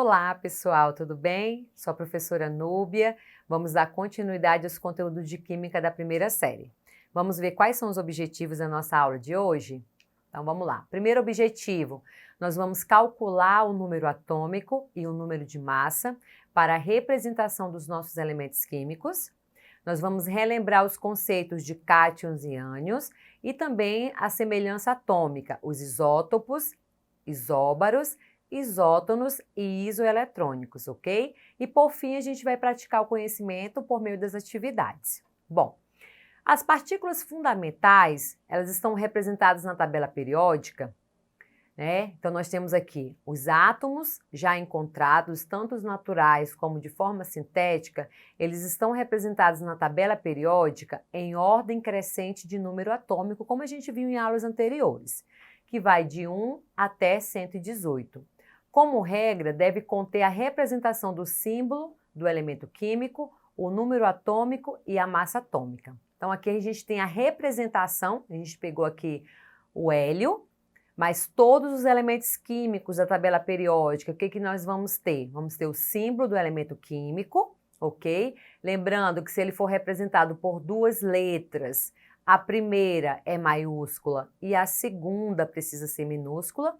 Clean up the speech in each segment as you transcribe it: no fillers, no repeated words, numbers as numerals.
Olá, pessoal, tudo bem? Sou a professora Núbia. Vamos dar continuidade aos conteúdos de Química da primeira série. Vamos ver quais são os objetivos da nossa aula de hoje? Então, vamos lá. Primeiro objetivo, nós vamos calcular o número atômico e o número de massa para a representação dos nossos elementos químicos. Nós vamos relembrar os conceitos de cátions e ânions e também a semelhança atômica, os isótopos, isóbaros, isótonos e isoeletrônicos, ok? E por fim, a gente vai praticar o conhecimento por meio das atividades. Bom, as partículas fundamentais, elas estão representadas na tabela periódica, né? Então, nós temos aqui os átomos já encontrados, tanto os naturais como de forma sintética, eles estão representados na tabela periódica em ordem crescente de número atômico, como a gente viu em aulas anteriores, que vai de 1 até 118. Como regra, deve conter a representação do símbolo do elemento químico, o número atômico e a massa atômica. Então, aqui a gente tem a representação, a gente pegou aqui o hélio, mas todos os elementos químicos da tabela periódica, o que nós vamos ter? Vamos ter o símbolo do elemento químico, ok? Lembrando que se ele for representado por duas letras, a primeira é maiúscula e a segunda precisa ser minúscula.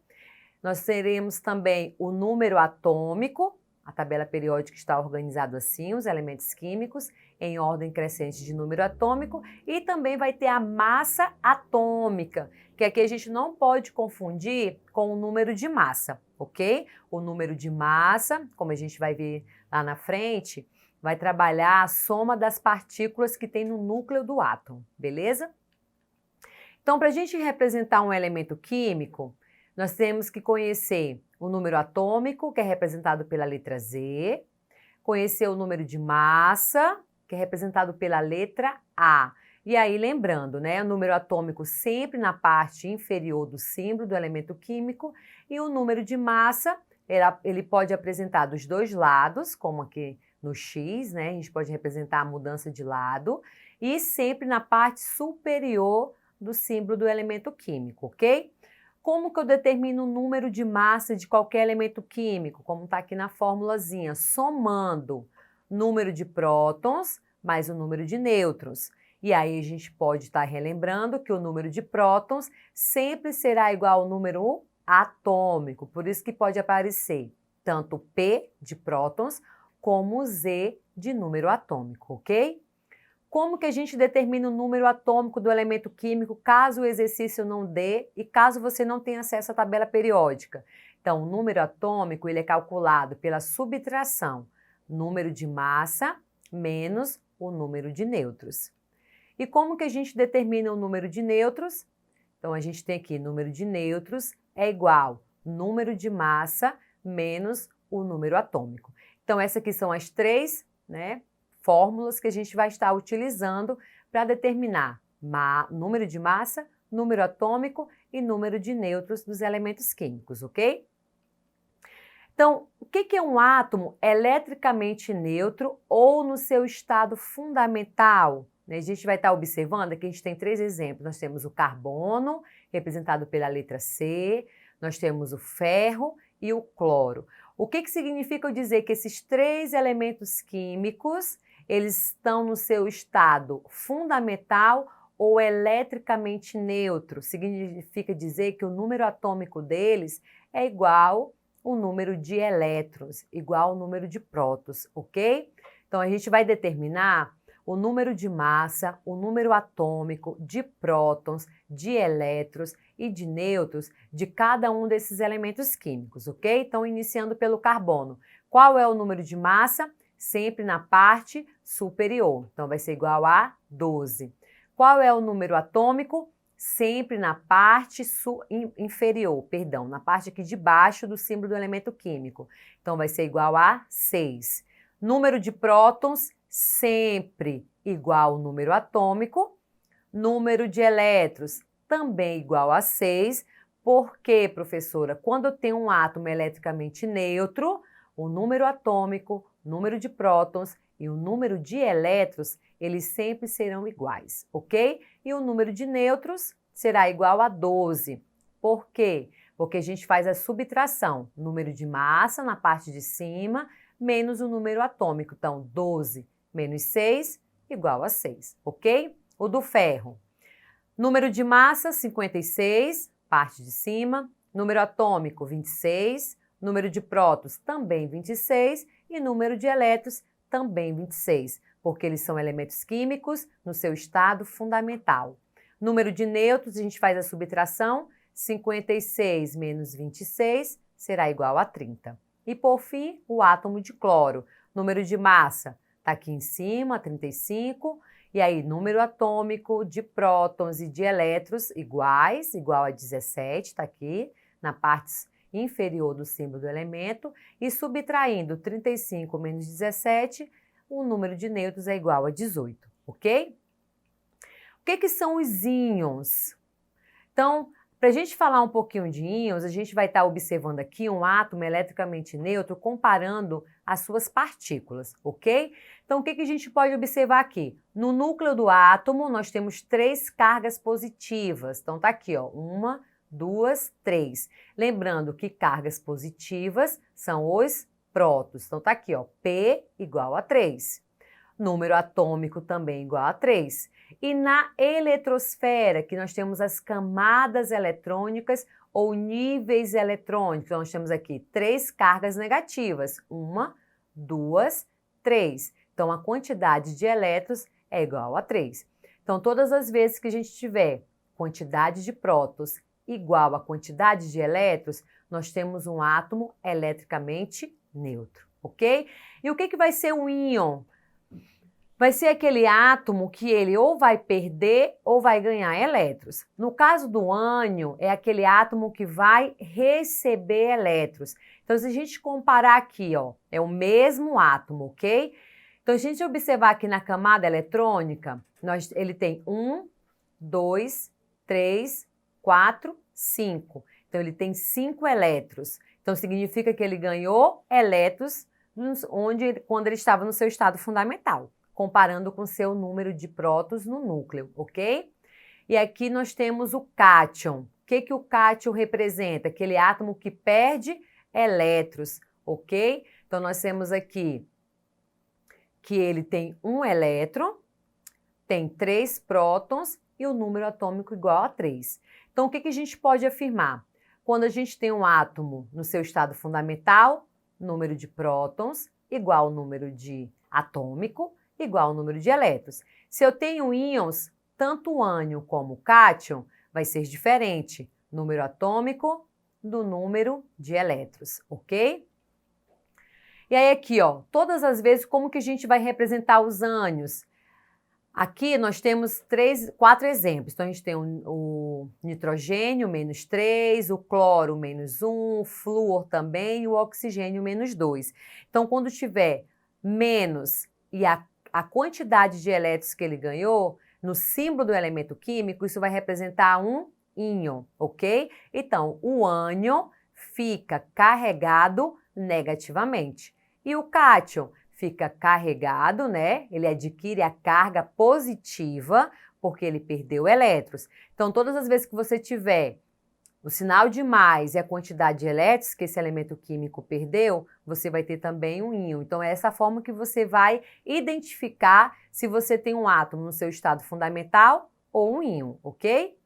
Nós teremos também o número atômico, a tabela periódica está organizada assim, os elementos químicos, em ordem crescente de número atômico, e também vai ter a massa atômica, que aqui a gente não pode confundir com o número de massa, ok? O número de massa, como a gente vai ver lá na frente, vai trabalhar a soma das partículas que tem no núcleo do átomo, beleza? Então, para a gente representar um elemento químico, nós temos que conhecer o número atômico, que é representado pela letra Z, conhecer o número de massa, que é representado pela letra A. E aí, lembrando, né, o número atômico sempre na parte inferior do símbolo do elemento químico, e o número de massa, ele pode apresentar dos dois lados, como aqui no X, né, a gente pode representar a mudança de lado, e sempre na parte superior do símbolo do elemento químico, ok? Como que eu determino o número de massa de qualquer elemento químico? Como está aqui na formulazinha, somando número de prótons mais o número de nêutrons. E aí a gente pode estar relembrando que o número de prótons sempre será igual ao número atômico, por isso que pode aparecer tanto P de prótons como Z de número atômico, ok? Como que a gente determina o número atômico do elemento químico caso o exercício não dê e caso você não tenha acesso à tabela periódica? Então, o número atômico ele é calculado pela subtração, número de massa menos o número de nêutrons. E como que a gente determina o número de nêutrons? Então, a gente tem aqui número de nêutrons é igual número de massa menos o número atômico. Então, essas aqui são as três, né, fórmulas que a gente vai estar utilizando para determinar número de massa, número atômico e número de nêutrons dos elementos químicos, ok? Então, o que é um átomo eletricamente neutro ou no seu estado fundamental? A gente vai estar observando que a gente tem três exemplos. Nós temos o carbono, representado pela letra C, nós temos o ferro e o cloro. O que significa eu dizer que esses três elementos químicos eles estão no seu estado fundamental ou eletricamente neutro? Significa dizer que o número atômico deles é igual ao número de elétrons, igual ao número de prótons, ok? Então, a gente vai determinar o número de massa, o número atômico de prótons, de elétrons e de nêutrons de cada um desses elementos químicos, ok? Então, iniciando pelo carbono. Qual é o número de massa? Sempre na parte superior, então vai ser igual a 12. Qual é o número atômico? Sempre na parte inferior, perdão, na parte aqui de baixo do símbolo do elemento químico. Então vai ser igual a 6. Número de prótons, sempre igual ao número atômico. Número de elétrons, também igual a 6. Por quê, professora? Quando eu tenho um átomo eletricamente neutro, o número atômico, número de prótons e o número de elétrons, eles sempre serão iguais, ok? E o número de nêutrons será igual a 12. Por quê? Porque a gente faz a subtração, número de massa na parte de cima, menos o número atômico. Então, 12 menos 6 igual a 6, ok? O do ferro. Número de massa, 56, parte de cima. Número atômico, 26. Número de prótons, também 26. E número de elétrons, também 26, porque eles são elementos químicos no seu estado fundamental. Número de nêutrons, a gente faz a subtração, 56 menos 26 será igual a 30. E por fim, o átomo de cloro. Número de massa está aqui em cima, 35. E aí, número atômico de prótons e de elétrons iguais, igual a 17, está aqui na parte inferior do símbolo do elemento. E subtraindo 35 menos 17, o número de nêutrons é igual a 18, ok? O que são os íons? Então, para a gente falar um pouquinho de íons, a gente vai estar observando aqui um átomo eletricamente neutro comparando as suas partículas, ok? Então, o que a gente pode observar aqui? No núcleo do átomo, nós temos 3 cargas positivas. Então, tá aqui, ó, 1, 2, 3. Lembrando que cargas positivas são os prótons. Então, tá aqui, ó, P igual a 3. Número atômico também igual a 3. E na eletrosfera, que nós temos as camadas eletrônicas ou níveis eletrônicos, nós temos aqui 3 cargas negativas. 1, 2, 3. Então, a quantidade de elétrons é igual a 3. Então, todas as vezes que a gente tiver quantidade de prótons igual a quantidade de elétrons, nós temos um átomo eletricamente neutro, ok? E o que vai ser um íon? Vai ser aquele átomo que ele ou vai perder ou vai ganhar elétrons. No caso do ânion, é aquele átomo que vai receber elétrons. Então, se a gente comparar aqui, ó, é o mesmo átomo, ok? Então, se a gente observar aqui na camada eletrônica, ele tem 1, 2, 3, 4, 5. Então, ele tem 5 elétrons. Então, significa que ele ganhou elétrons quando ele estava no seu estado fundamental, comparando com seu número de prótons no núcleo, ok? E aqui nós temos o cátion. O que o cátion representa? Aquele átomo que perde elétrons, ok? Então, nós temos aqui que ele tem 1 elétron, tem 3 prótons e o número atômico igual a 3. Então, o que a gente pode afirmar? Quando a gente tem um átomo no seu estado fundamental, número de prótons igual ao número de atômico, igual ao número de elétrons. Se eu tenho íons, tanto o ânion como o cátion, vai ser diferente. Número atômico do número de elétrons, ok? E aí aqui, ó, todas as vezes, como que a gente vai representar os ânions? Aqui nós temos 4 exemplos. Então, a gente tem o nitrogênio, menos 3, o cloro, menos 1, o flúor também e o oxigênio, menos 2. Então, quando tiver menos e a quantidade de elétrons que ele ganhou, no símbolo do elemento químico, isso vai representar um íon, ok? Então, o ânion fica carregado negativamente. E o cátion fica carregado, né? Ele adquire a carga positiva porque ele perdeu elétrons. Então, todas as vezes que você tiver o sinal de mais e a quantidade de elétrons que esse elemento químico perdeu, você vai ter também um íon. Então, é essa forma que você vai identificar se você tem um átomo no seu estado fundamental ou um íon, ok?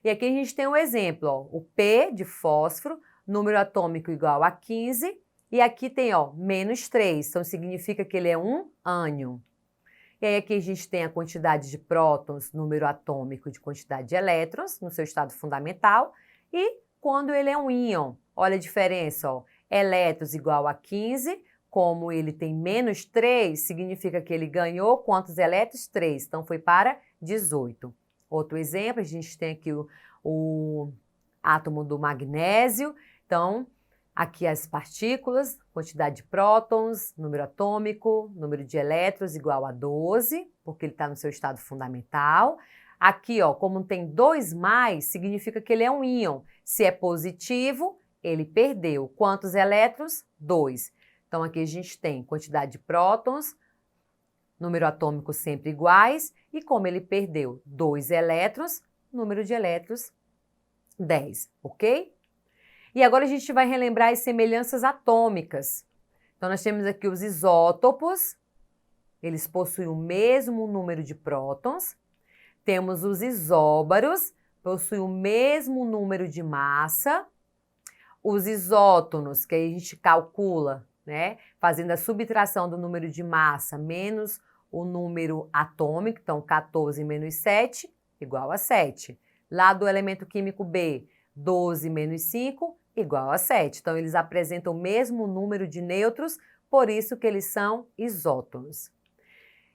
E aqui a gente tem um exemplo, ó, o P de fósforo, número atômico igual a 15, e aqui tem, ó, menos 3, então significa que ele é um ânion. E aí aqui a gente tem a quantidade de prótons, número atômico de quantidade de elétrons no seu estado fundamental, e quando ele é um íon, olha a diferença, ó, elétrons igual a 15, como ele tem menos 3, significa que ele ganhou quantos elétrons? 3, então foi para 18. Outro exemplo, a gente tem aqui o átomo do magnésio, então aqui as partículas, quantidade de prótons, número atômico, número de elétrons igual a 12, porque ele está no seu estado fundamental. Aqui, ó, como tem 2 mais, significa que ele é um íon. Se é positivo, ele perdeu. Quantos elétrons? 2. Então, aqui a gente tem quantidade de prótons, número atômico sempre iguais, e como ele perdeu 2 elétrons, número de elétrons 10, ok? E agora a gente vai relembrar as semelhanças atômicas. Então, nós temos aqui os isótopos, eles possuem o mesmo número de prótons. Temos os isóbaros, possuem o mesmo número de massa. Os isótonos, que aí a gente calcula, né, fazendo a subtração do número de massa menos o número atômico, então 14 menos 7, igual a 7. Lá do elemento químico B, 12 menos 5, igual a 7. Então, eles apresentam o mesmo número de nêutrons, por isso que eles são isótonos.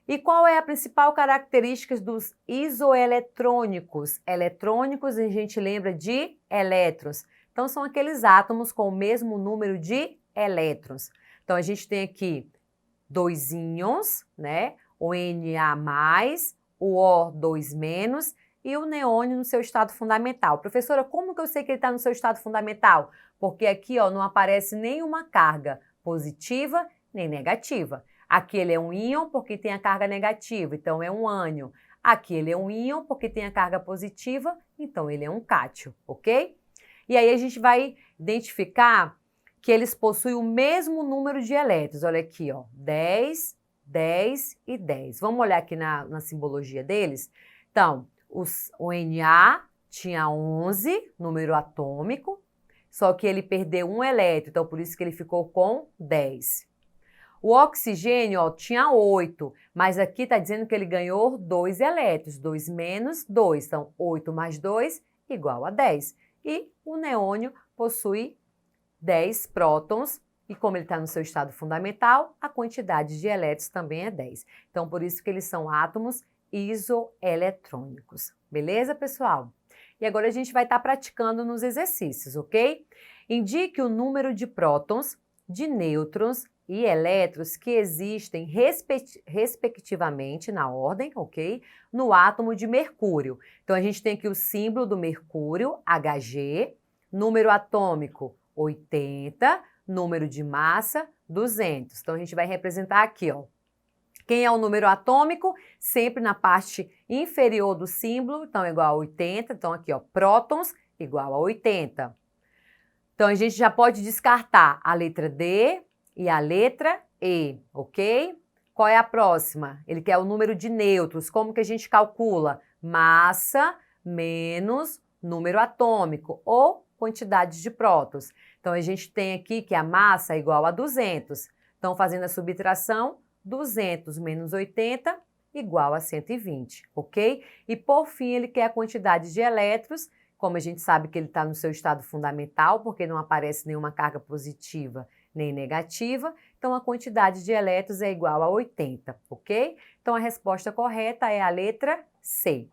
E qual é a principal característica dos isoeletrônicos? Eletrônicos, a gente lembra de elétrons. Então, são aqueles átomos com o mesmo número de elétrons. Então, a gente tem aqui dois íons, né? O Na+, o O2- e o neônio no seu estado fundamental. Professora, como que eu sei que ele está no seu estado fundamental? Porque aqui, ó, não aparece nenhuma carga positiva nem negativa. Aqui ele é um íon porque tem a carga negativa, então é um ânion. Aqui ele é um íon porque tem a carga positiva, então ele é um cátion, ok? E aí a gente vai identificar que eles possuem o mesmo número de elétrons. Olha aqui, ó, 10, 10 e 10. Vamos olhar aqui na simbologia deles? Então, o Na tinha 11, número atômico, só que ele perdeu um elétron, então por isso que ele ficou com 10. O oxigênio, ó, tinha 8, mas aqui está dizendo que ele ganhou 2 elétrons, 2 menos 2, então 8 mais 2 igual a 10. E o neônio possui 10 prótons, e como ele está no seu estado fundamental, a quantidade de elétrons também é 10. Então, por isso que eles são átomos isoeletrônicos. Beleza, pessoal? E agora a gente vai estar praticando nos exercícios, ok? Indique o número de prótons, de nêutrons e elétrons que existem respectivamente na ordem, ok? No átomo de mercúrio. Então, a gente tem aqui o símbolo do mercúrio, Hg, número atômico 80, número de massa 200. Então, a gente vai representar aqui, ó. Quem é o número atômico? Sempre na parte inferior do símbolo, então é igual a 80. Então, aqui, ó, prótons igual a 80. Então, a gente já pode descartar a letra D e a letra E, ok? Qual é a próxima? Ele quer o número de nêutrons. Como que a gente calcula? Massa menos número atômico ou quantidade de prótons. Então, a gente tem aqui que a massa é igual a 200. Então, fazendo a subtração, 200 menos 80 igual a 120, ok? E, por fim, ele quer a quantidade de elétrons. Como a gente sabe que ele está no seu estado fundamental, porque não aparece nenhuma carga positiva nem negativa, então a quantidade de elétrons é igual a 80, ok? Então a resposta correta é a letra C.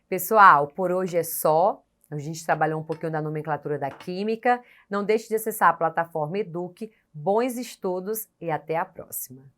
Pessoal, por hoje é só. A gente trabalhou um pouquinho da nomenclatura da química. Não deixe de acessar a plataforma Eduque. Bons estudos e até a próxima.